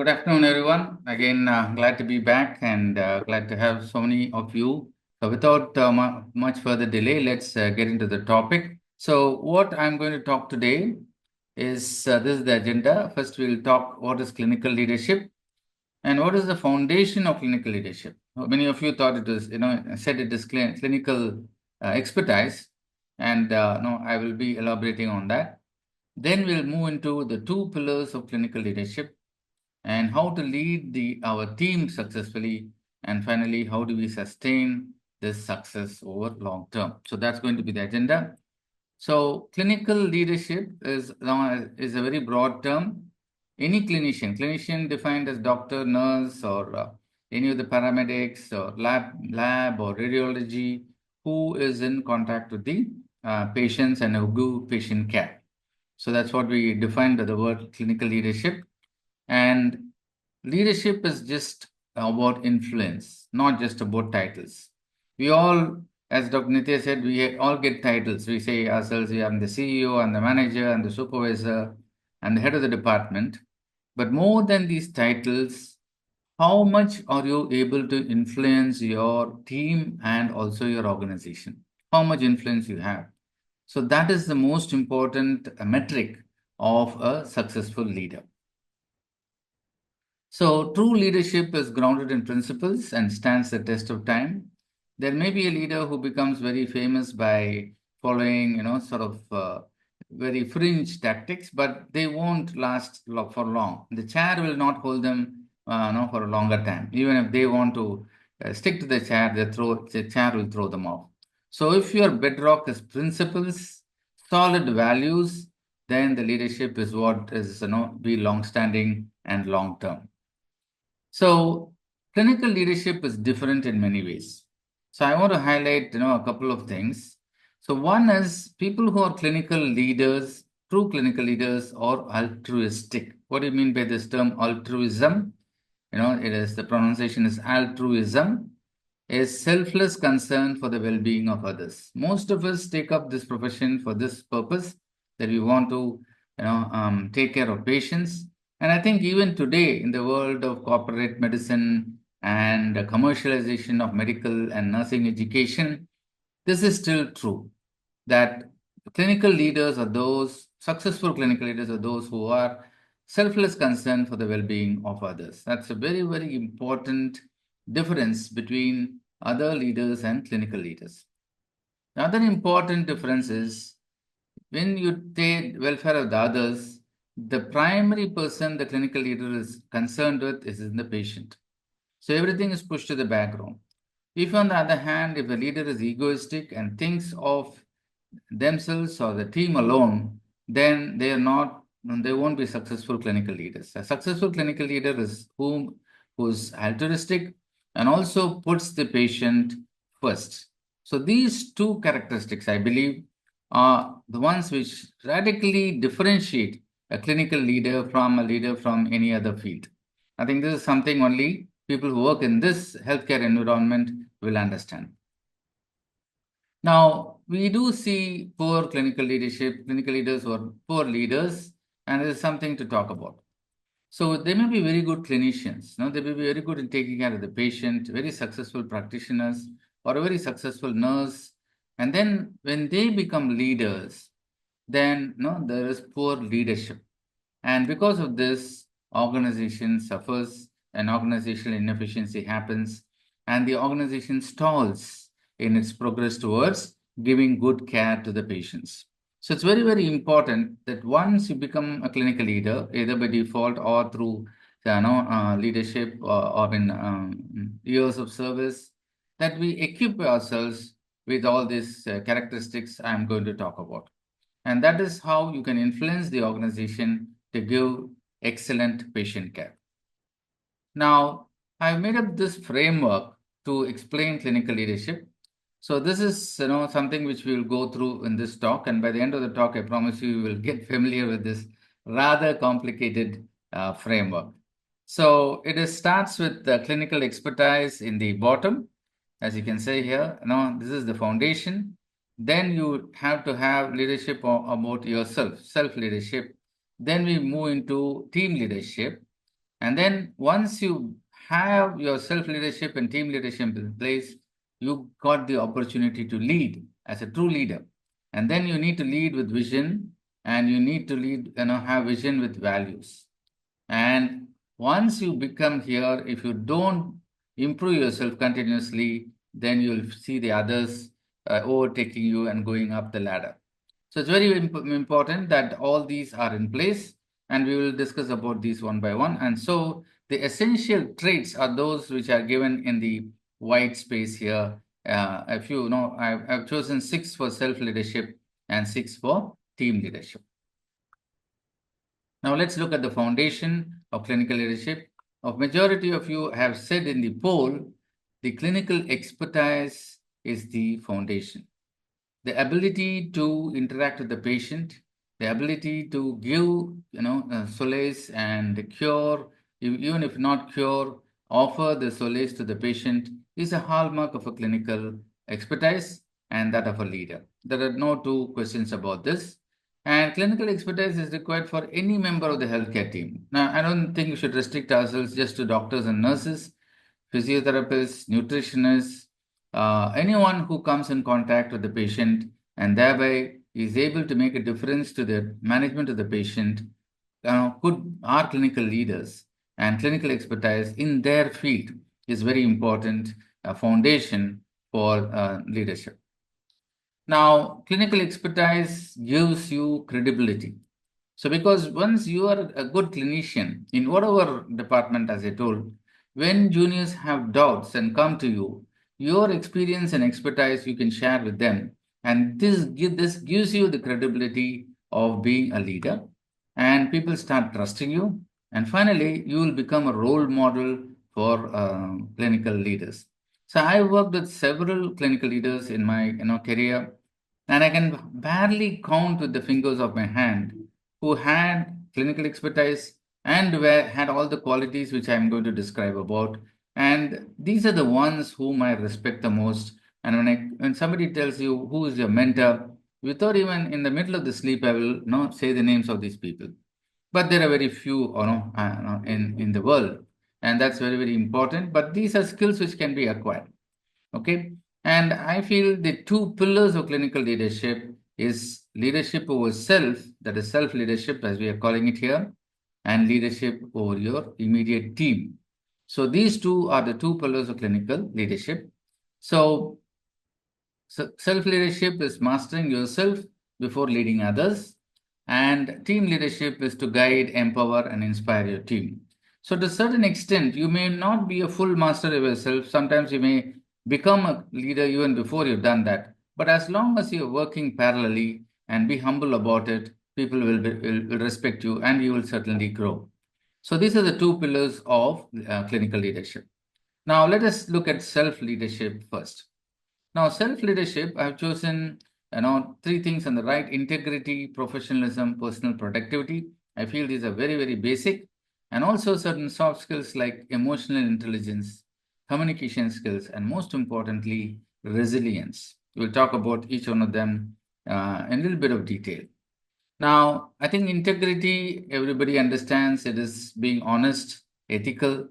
Good afternoon, everyone. Again, glad to be back and glad to have so many of you. So, without much further delay, let's get into the topic. So, what I'm going to talk today is this is the agenda. First, we'll talk what is clinical leadership and what is the foundation of clinical leadership. Many of you thought it was, said it is clinical expertise, and no, I will be elaborating on that. Then we'll move into the two pillars of clinical leadership and how to lead our team successfully, and finally how do we sustain this success over long term. So that's going to be the agenda. So clinical leadership is a very broad term. Any clinician defined as doctor, nurse, or any of the paramedics or lab or radiology, who is in contact with the patients and who do patient care. So that's what we defined by the word clinical leadership. And leadership is just about influence, not just about titles. We all, as Dr. Nitya said, we all get titles. We say ourselves, we are the CEO and the manager and the supervisor and the head of the department. But more than these titles, how much are you able to influence your team and also your organization? How much influence you have? So that is the most important metric of a successful leader. So true leadership is grounded in principles and stands the test of time. There may be a leader who becomes very famous by following, sort of very fringe tactics, but they won't last for long. The chair will not hold them, for a longer time. Even if they want to stick to the chair, the chair will throw them off. So if your bedrock is principles, solid values, then the leadership is what is, be long-standing and long-term. So clinical leadership is different in many ways. So I want to highlight, a couple of things. So one is people who are clinical leaders, true clinical leaders, or altruistic. What do you mean by this term altruism? The pronunciation is altruism, is selfless concern for the well-being of others. Most of us take up this profession for this purpose, that we want to, take care of patients. And I think even today, in the world of corporate medicine and commercialization of medical and nursing education, this is still true, that clinical leaders are those, successful clinical leaders are those who are selfless concern for the well-being of others. That's a very, very important difference between other leaders and clinical leaders. Another important difference is when you take welfare of the others, the primary person the clinical leader is concerned with is in the patient. So everything is pushed to the background. If on the other hand, if the leader is egoistic and thinks of themselves or the team alone, then they won't be successful clinical leaders. A successful clinical leader is who's altruistic and also puts the patient first. So these two characteristics, I believe, are the ones which radically differentiate a clinical leader from a leader from any other field. I think this is something only people who work in this healthcare environment will understand. Now, we do see poor clinical leadership, clinical leaders who are poor leaders, and there is something to talk about. So they may be very good clinicians, they may be very good in taking care of the patient, very successful practitioners, or a very successful nurse. And then when they become leaders, then there is poor leadership. And because of this, organization suffers and organizational inefficiency happens, and the organization stalls in its progress towards giving good care to the patients. So it's very, very important that once you become a clinical leader, either by default or through leadership or in years of service, that we equip ourselves with all these characteristics I'm going to talk about. And that is how you can influence the organization to give excellent patient care. Now, I've made up this framework to explain clinical leadership. So this is something which we will go through in this talk, and by the end of the talk, I promise you will get familiar with this rather complicated framework. So it starts with the clinical expertise in the bottom, as you can see here. This is the foundation. Then you have to have leadership about yourself, self-leadership. Then we move into team leadership. And then once you have your self-leadership and team leadership in place, you got the opportunity to lead as a true leader. And then you need to lead with vision, and you need to lead, have vision with values. And once you become here, if you don't improve yourself continuously, then you'll see the others overtaking you and going up the ladder. So it's very important that all these are in place, and we will discuss about these one by one. And so the essential traits are those which are given in the white space here. If you know, I've chosen 6 for self-leadership and 6 for team leadership. Now let's look at the foundation of clinical leadership. A majority of you have said in the poll, the clinical expertise is the foundation. The ability to interact with the patient, the ability to give, solace and cure, even if not cure, offer the solace to the patient is a hallmark of a clinical expertise and that of a leader. There are no two questions about this. And clinical expertise is required for any member of the healthcare team. Now, I don't think we should restrict ourselves just to doctors and nurses, physiotherapists, nutritionists, anyone who comes in contact with the patient and thereby is able to make a difference to the management of the patient could are clinical leaders, and clinical expertise in their field is very important foundation for leadership. Now, clinical expertise gives you credibility. So, because once you are a good clinician in whatever department, as I told, when juniors have doubts and come to you, your experience and expertise you can share with them, and this gives you the credibility of being a leader, and people start trusting you, and finally you will become a role model for clinical leaders. So I worked with several clinical leaders in my career, and I can barely count with the fingers of my hand who had clinical expertise and had all the qualities which I'm going to describe about. And these are the ones whom I respect the most. And when somebody tells you who is your mentor, without even in the middle of the sleep, I will not say the names of these people. But there are very few, in the world, and that's very very important. But these are skills which can be acquired. Okay. And I feel the two pillars of clinical leadership is leadership over self, that is self leadership as we are calling it here, and leadership over your immediate team. So these two are the two pillars of clinical leadership. So, self leadership is mastering yourself before leading others, and team leadership is to guide, empower, and inspire your team. So, to a certain extent, you may not be a full master of yourself. Sometimes you may become a leader even before you've done that. But as long as you're working parallelly and be humble about it, people will respect you and you will certainly grow. So, these are the two pillars of clinical leadership. Now, let us look at self leadership first. Now, self-leadership, I've chosen, 3 things on the right: integrity, professionalism, personal productivity. I feel these are very, very basic. And also certain soft skills like emotional intelligence, communication skills, and most importantly, resilience. We'll talk about each one of them in a little bit of detail. Now, I think integrity, everybody understands it is being honest, ethical,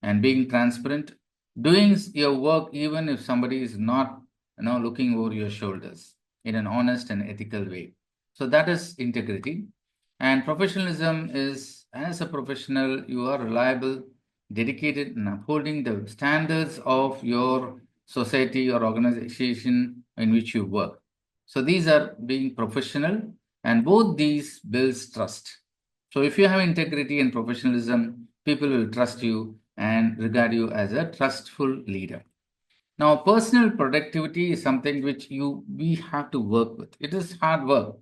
and being transparent. Doing your work even if somebody is not, looking over your shoulders in an honest and ethical way. So that is integrity. And professionalism is, as a professional, you are reliable, dedicated, and upholding the standards of your society or organization in which you work. So these are being professional, and both these builds trust. So if you have integrity and professionalism, people will trust you and regard you as a trustful leader. Now, personal productivity is something which we have to work with. It is hard work.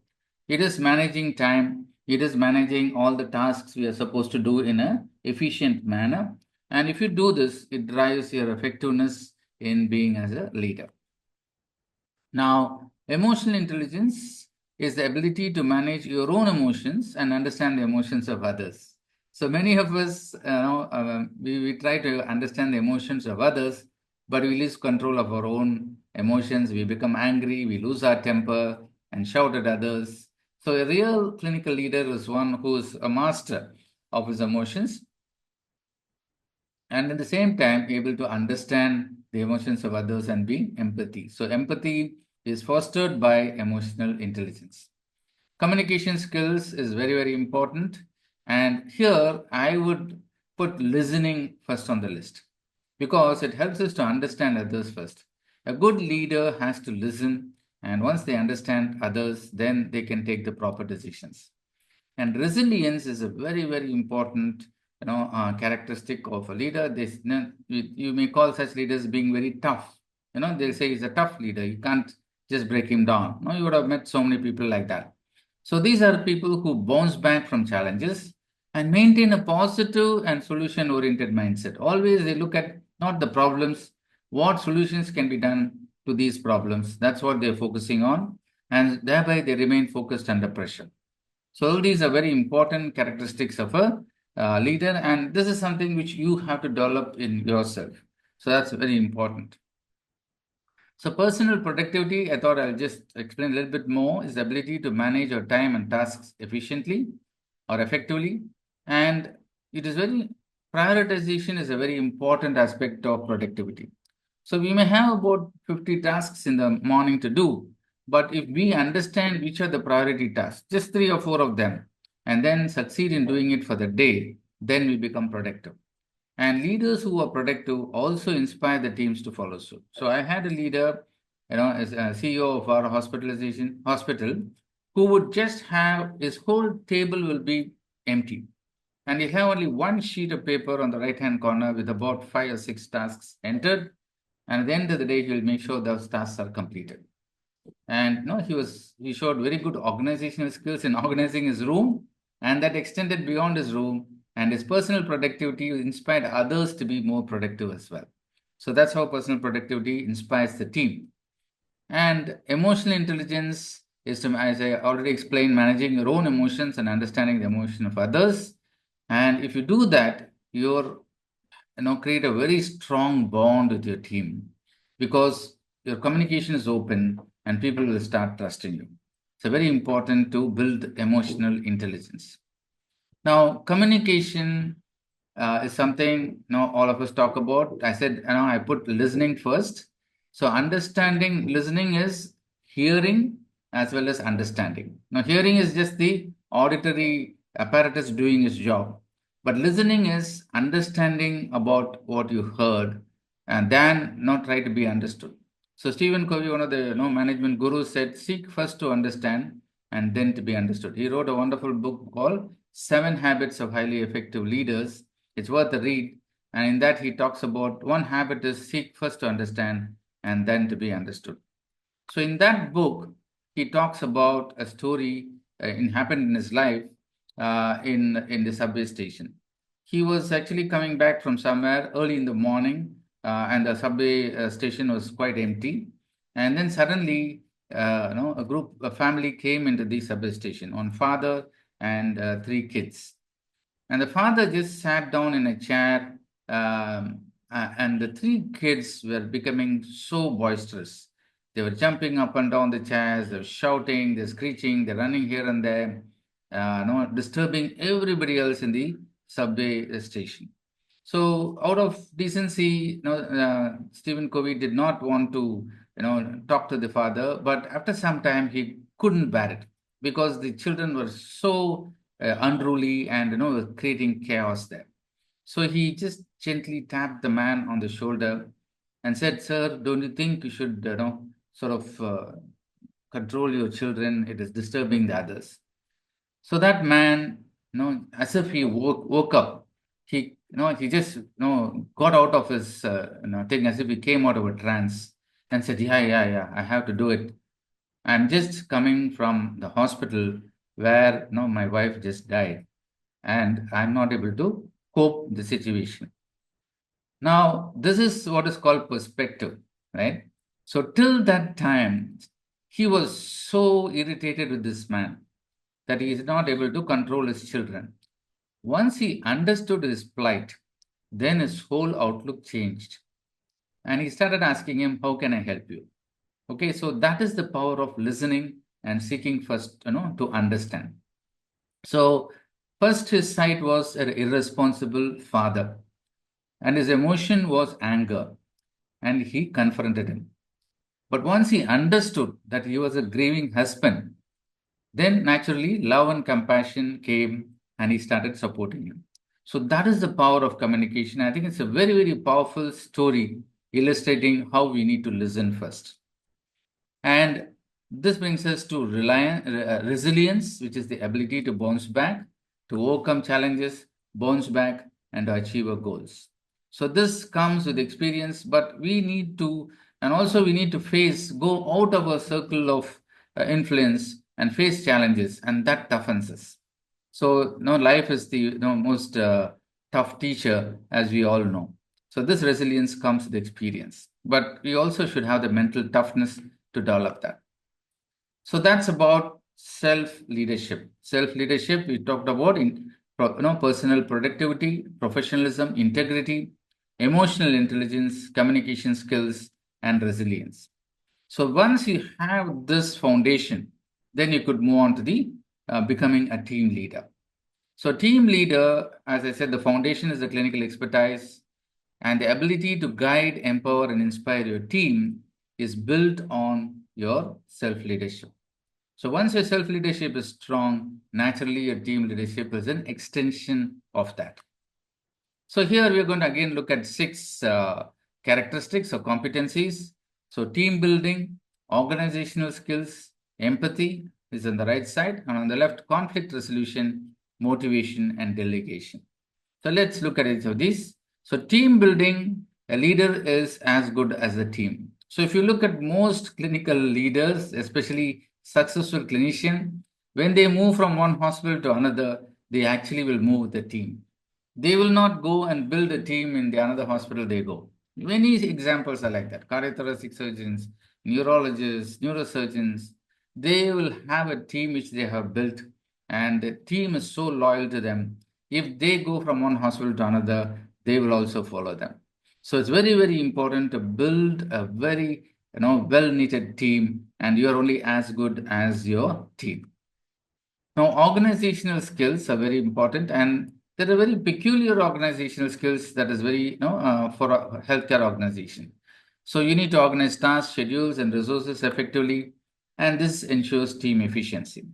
It is managing time. It is managing all the tasks we are supposed to do in a efficient manner. And if you do this, it drives your effectiveness in being as a leader. Now, emotional intelligence is the ability to manage your own emotions and understand the emotions of others. So many of us, we try to understand the emotions of others, but we lose control of our own emotions. We become angry, we lose our temper and shout at others. So a real clinical leader is one who is a master of his emotions and at the same time able to understand the emotions of others and be empathy. So empathy is fostered by emotional intelligence. Communication skills is very, very important. And here I would put listening first on the list because it helps us to understand others first. A good leader has to listen, and once they understand others, then they can take the proper decisions. And resilience is a very, very important, characteristic of a leader. You may call such leaders being very tough. They'll say he's a tough leader. You can't just break him down. No, you would have met so many people like that. So these are people who bounce back from challenges and maintain a positive and solution-oriented mindset. Always they look at not the problems, what solutions can be done to these problems. That's what they're focusing on, and thereby they remain focused under pressure. So all these are very important characteristics of a leader, and this is something which you have to develop in yourself. So that's very important. So personal productivity, I thought I'll just explain a little bit more, is the ability to manage your time and tasks efficiently or effectively. And it is very, prioritization is a very important aspect of productivity. So we may have about 50 tasks in the morning to do, but if we understand which are the priority tasks, just 3 or 4 of them, and then succeed in doing it for the day, then we become productive. And leaders who are productive also inspire the teams to follow suit. So I had a leader, as a CEO of our hospital, who would just have his whole table will be empty. And he'll have only one sheet of paper on the right-hand corner with about 5 or 6 tasks entered. And at the end of the day, he'll make sure those tasks are completed. And he showed very good organizational skills in organizing his room, and that extended beyond his room, and his personal productivity inspired others to be more productive as well. So that's how personal productivity inspires the team. And emotional intelligence is, as I already explained, managing your own emotions and understanding the emotion of others. And if you do that, you're create a very strong bond with your team because your communication is open and people will start trusting you. It's very important to build emotional intelligence. Now, communication is something all of us talk about. I said, I put listening first. So understanding, listening is hearing as well as understanding. Now, hearing is just the auditory apparatus doing its job, but listening is understanding about what you heard and then not try to be understood. So Stephen Covey, one of the management gurus, said, "Seek first to understand and then to be understood." He wrote a wonderful book called Seven Habits of Highly Effective Leaders. It's worth a read. And in that, he talks about one habit is seek first to understand and then to be understood. So in that book, he talks about a story happened in his life in the subway station. He was actually coming back from somewhere early in the morning, and the subway station was quite empty. And then suddenly, a family came into the subway station, one father and 3 kids. And the father just sat down in a chair, and the 3 kids were becoming so boisterous. They were jumping up and down the chairs, they were shouting, they're screeching, they're running here and there, disturbing everybody else in the subway station. So, out of decency, Stephen Covey did not want to, talk to the father. But after some time, he couldn't bear it because the children were so unruly and creating chaos there. So he just gently tapped the man on the shoulder and said, "Sir, don't you think you should, sort of control your children? It is disturbing the others." So that man, as if he woke up, he just, got out of his thing as if he came out of a trance and said, "Yeah, yeah, yeah, I have to do it. I'm just coming from the hospital where, my wife just died, and I'm not able to cope the situation." Now, this is what is called perspective, right? So till that time, he was so irritated with this man that he is not able to control his children. Once he understood his plight, then his whole outlook changed. And he started asking him, "How can I help you?" Okay, so that is the power of listening and seeking first, to understand. So, first his side was an irresponsible father. and his emotion was anger, and he confronted him. But once he understood that he was a grieving husband, then naturally love and compassion came and he started supporting him. So that is the power of communication. I think it's a very, very powerful story illustrating how we need to listen first. And this brings us to resilience, which is the ability to bounce back, to overcome challenges, bounce back, and to achieve our goals. So this comes with experience, but we need to, and also we need to go out of our circle of influence and face challenges, and that toughens us. So, life is the most tough teacher, as we all know. So this resilience comes with experience, but we also should have the mental toughness to develop that. So that's about self-leadership. Self-leadership, we talked about in personal productivity, professionalism, integrity, emotional intelligence, communication skills, and resilience. So once you have this foundation, then you could move on to the becoming a team leader. So team leader, as I said, the foundation is the clinical expertise, and the ability to guide, empower, and inspire your team is built on your self-leadership. So once your self-leadership is strong, naturally your team leadership is an extension of that. So here we are going to again look at 6 characteristics or competencies. So team building, organizational skills, empathy is on the right side, and on the left, conflict resolution, motivation, and delegation. So let's look at each of these. So team building, a leader is as good as the team. So if you look at most clinical leaders, especially successful clinician, when they move from one hospital to another, they actually will move the team. They will not go and build a team in the another hospital they go. Many examples are like that. Cardiothoracic surgeons, neurologists, neurosurgeons, they will have a team which they have built, and the team is so loyal to them. If they go from one hospital to another, they will also follow them. So it's very, very important to build a very well-knitted team, and you are only as good as your team. Now, organizational skills are very important, and there are very peculiar organizational skills that is very, for a healthcare organization. So you need to organize tasks, schedules, and resources effectively, and this ensures team efficiency.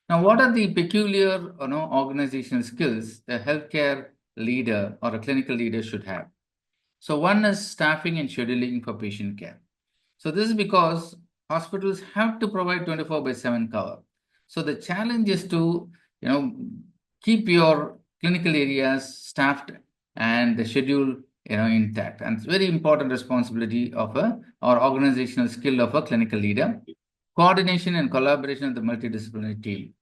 Now, what are the peculiar, organizational skills a healthcare leader or a clinical leader should have? So one is staffing and scheduling for patient care. So this is because hospitals have to provide 24/7 cover. So the challenge is to, keep your clinical areas staffed and the schedule, intact. And it's very important responsibility of or organizational skill of a clinical leader. Coordination and collaboration of the multidisciplinary team.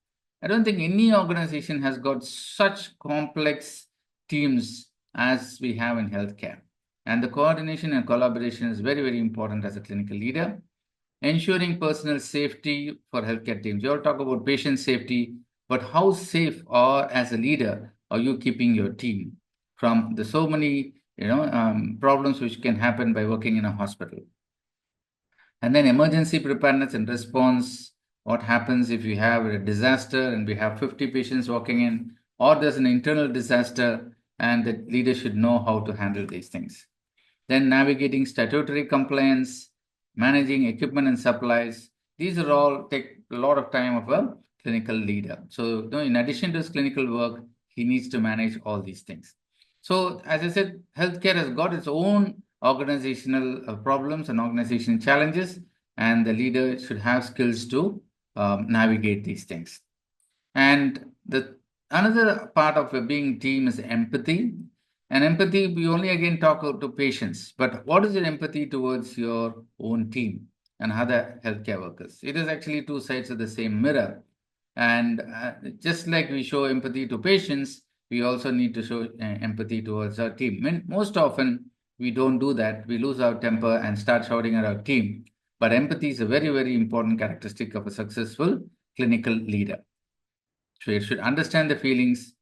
I don't think any organization has got such complex teams as we have in healthcare. And the coordination and collaboration is very, very important as a clinical leader. Ensuring personal safety for healthcare teams. You all talk about patient safety, but how safe or as a leader are you keeping your team from the so many problems which can happen by working in a hospital? And then emergency preparedness and response. What happens if you have a disaster and we have 50 patients walking in, or there's an internal disaster, and the leader should know how to handle these things. Then navigating statutory compliance, managing equipment and supplies. These are all take a lot of time of a clinical leader. So in addition to his clinical work, he needs to manage all these things. So as I said, healthcare has got its own organizational problems and organizational challenges, and the leader should have skills to navigate these things. And the another part of being team is empathy. And empathy, we only again talk to patients, but what is your empathy towards your own team and other healthcare workers? It is actually two sides of the same mirror. And just like we show empathy to patients, we also need to show empathy towards our team. Most often, we don't do that. We lose our temper and start shouting at our team. But empathy is a very, very important characteristic of a successful clinical leader. So you should understand the feelings,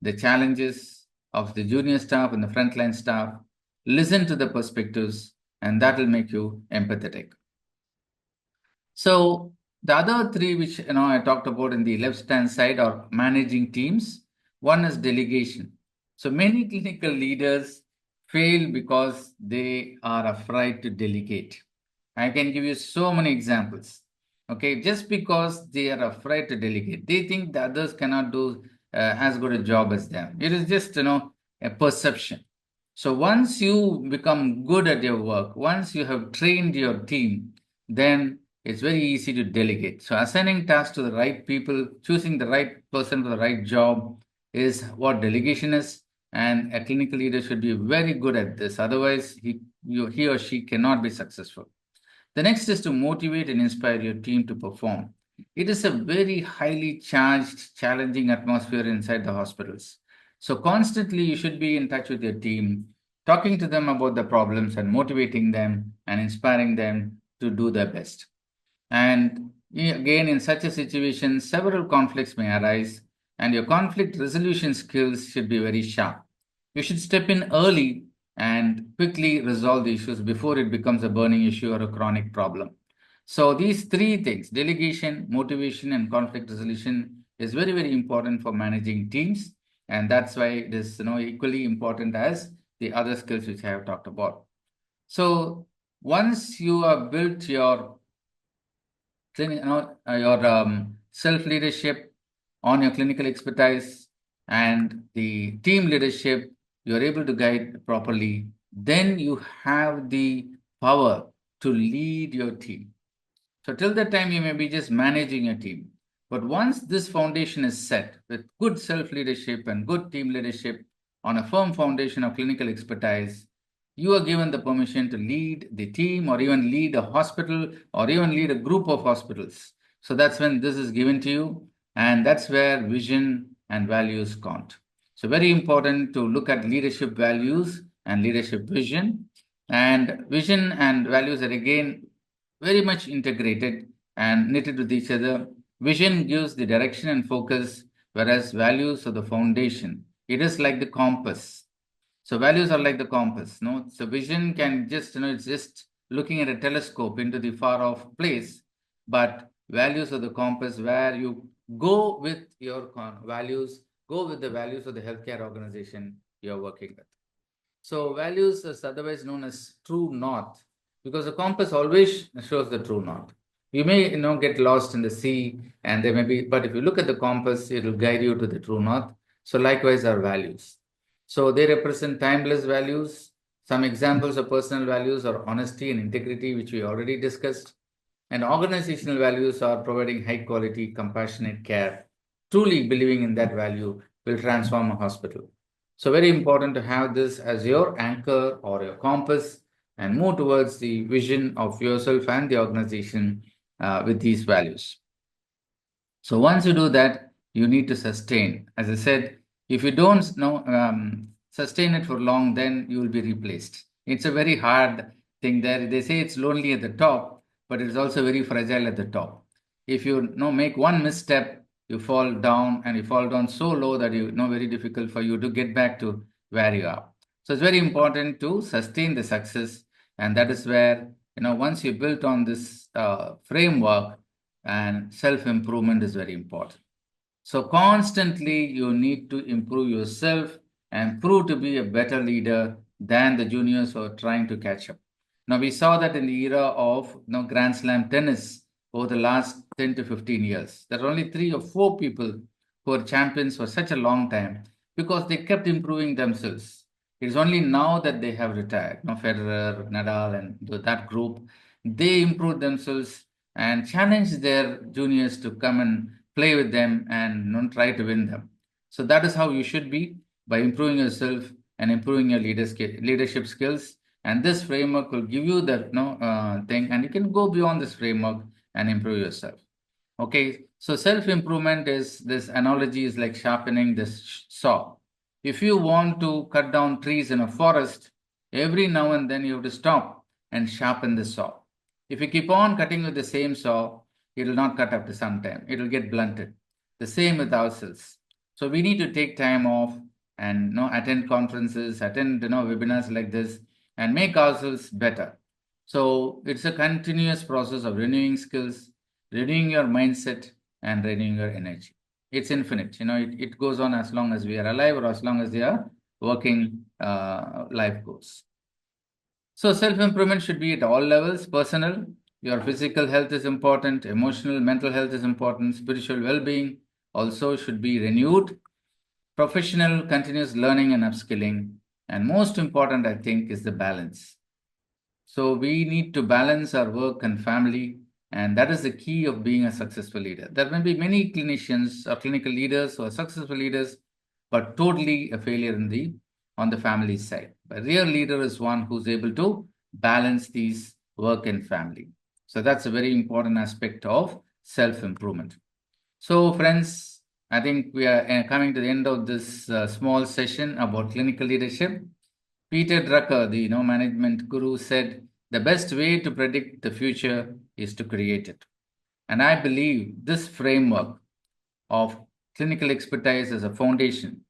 the challenges of the junior staff and the frontline staff, listen to the perspectives, and that will make you empathetic. So the other three, which I talked about in the left-hand side, are managing teams. One is delegation. So many clinical leaders fail because they are afraid to delegate. I can give you so many examples. Okay, just because they are afraid to delegate, they think the others cannot do as good a job as them. It is just, a perception. So once you become good at your work, once you have trained your team, then it's very easy to delegate. So assigning tasks to the right people, choosing the right person for the right job is what delegation is. And a clinical leader should be very good at this. Otherwise, he or she cannot be successful. The next is to motivate and inspire your team to perform. It is a very highly charged, challenging atmosphere inside the hospitals. So, constantly, you should be in touch with your team, talking to them about the problems and motivating them and inspiring them to do their best. And again, in such a situation, several conflicts may arise, and your conflict resolution skills should be very sharp. You should step in early and quickly resolve the issues before it becomes a burning issue or a chronic problem. So, these three things, delegation, motivation, and conflict resolution, is very, very important for managing teams. And that's why it is equally important as the other skills which I have talked about. So, once you have built your self leadership on your clinical expertise and the team leadership, you're able to guide properly, then you have the power to lead your team. So till that time, you may be just managing a team. But once this foundation is set with good self leadership and good team leadership on a firm foundation of clinical expertise, you are given the permission to lead the team or even lead a hospital or even lead a group of hospitals. So that's when this is given to you. And that's where vision and values count. So, very important to look at leadership values and leadership vision. And vision and values are again very much integrated and knitted with each other. Vision gives the direction and focus, whereas values are the foundation. It is like the compass. So values are like the compass. No, so vision can just it's just looking at a telescope into the far off place, but values are the compass where you go with your values, go with the values of the healthcare organization you're working with. So values is otherwise known as true north because the compass always shows the true north. You may get lost in the sea and there may be, but if you look at the compass, it will guide you to the true north. So likewise our values. So they represent timeless values. Some examples of personal values are honesty and integrity, which we already discussed. And organizational values are providing high quality, compassionate care. Truly believing in that value will transform a hospital. So, very important to have this as your anchor or your compass and move towards the vision of yourself and the organization with these values. So once you do that, you need to sustain. As I said, if you don't sustain it for long, then you will be replaced. It's a very hard thing there. They say it's lonely at the top, but it's also very fragile at the top. If you make one misstep, you fall down and you fall down so low that you know very difficult for you to get back to where you are. So it's very important to sustain the success, and that is where once you built on this framework, and self improvement is very important. So, constantly you need to improve yourself and prove to be a better leader than the juniors who are trying to catch up. Now, we saw that in the era of Grand Slam tennis over the last 10 to 15 years. There are only 3 or 4 people who are champions for such a long time because they kept improving themselves. It is only now that they have retired. Federer, Nadal, and that group, they improved themselves and challenged their juniors to come and play with them and try to win them. So that is how you should be by improving yourself and improving your leadership skills. And this framework will give you that thing, and you can go beyond this framework and improve yourself. Okay, so self improvement is this analogy is like sharpening this saw. If you want to cut down trees in a forest, every now and then you have to stop and sharpen the saw. If you keep on cutting with the same saw, it will not cut after some time. It will get blunted. The same with ourselves. So we need to take time off and attend conferences, attend webinars like this, and make ourselves better. So it's a continuous process of renewing skills, renewing your mindset, and renewing your energy. It's infinite. It goes on as long as we are alive or as long as there are working life goes. So self-improvement should be at all levels, personal. Your physical health is important, emotional, mental health is important, spiritual well-being also should be renewed. Professional, continuous learning and upskilling. And most important, I think, is the balance. So we need to balance our work and family, and that is the key of being a successful leader. There may be many clinicians or clinical leaders who are successful leaders, but totally a failure on the family side. A real leader is one who's able to balance these work and family. So that's a very important aspect of self-improvement. So, friends, I think we are coming to the end of this small session about clinical leadership. Peter Drucker, the management guru, said the best way to predict the future is to create it. And I believe this framework of clinical expertise as a foundation,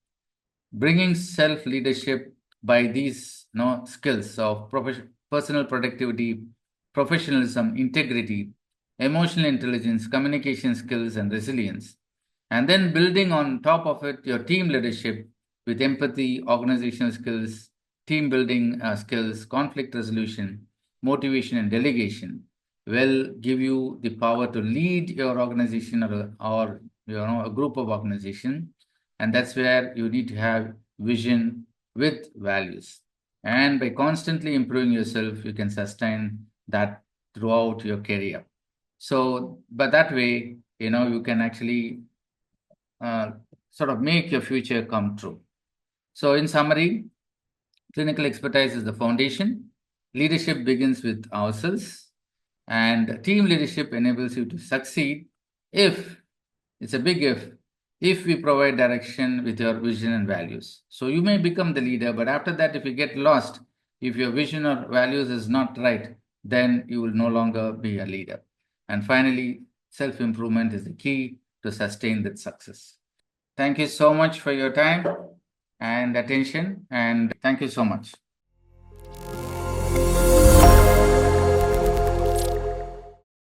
bringing self leadership by these skills of personal productivity, professionalism, integrity, emotional intelligence, communication skills, and resilience, and then building on top of it your team leadership with empathy, organizational skills, team building skills, conflict resolution, motivation, and delegation will give you the power to lead your organization or a group of organization. And that's where you need to have vision with values. And by constantly improving yourself, you can sustain that throughout your career. So, but that way, you can actually uh, sort of make your future come true. So, in summary, clinical expertise is the foundation. Leadership begins with ourselves, and team leadership enables you to succeed if it's a big if we provide direction with your vision and values. So, you may become the leader, but after that, if you get lost, if your vision or values is not right, then you will no longer be a leader. And finally, self improvement is the key to sustain that success. Thank you so much for your time and attention, and thank you so much.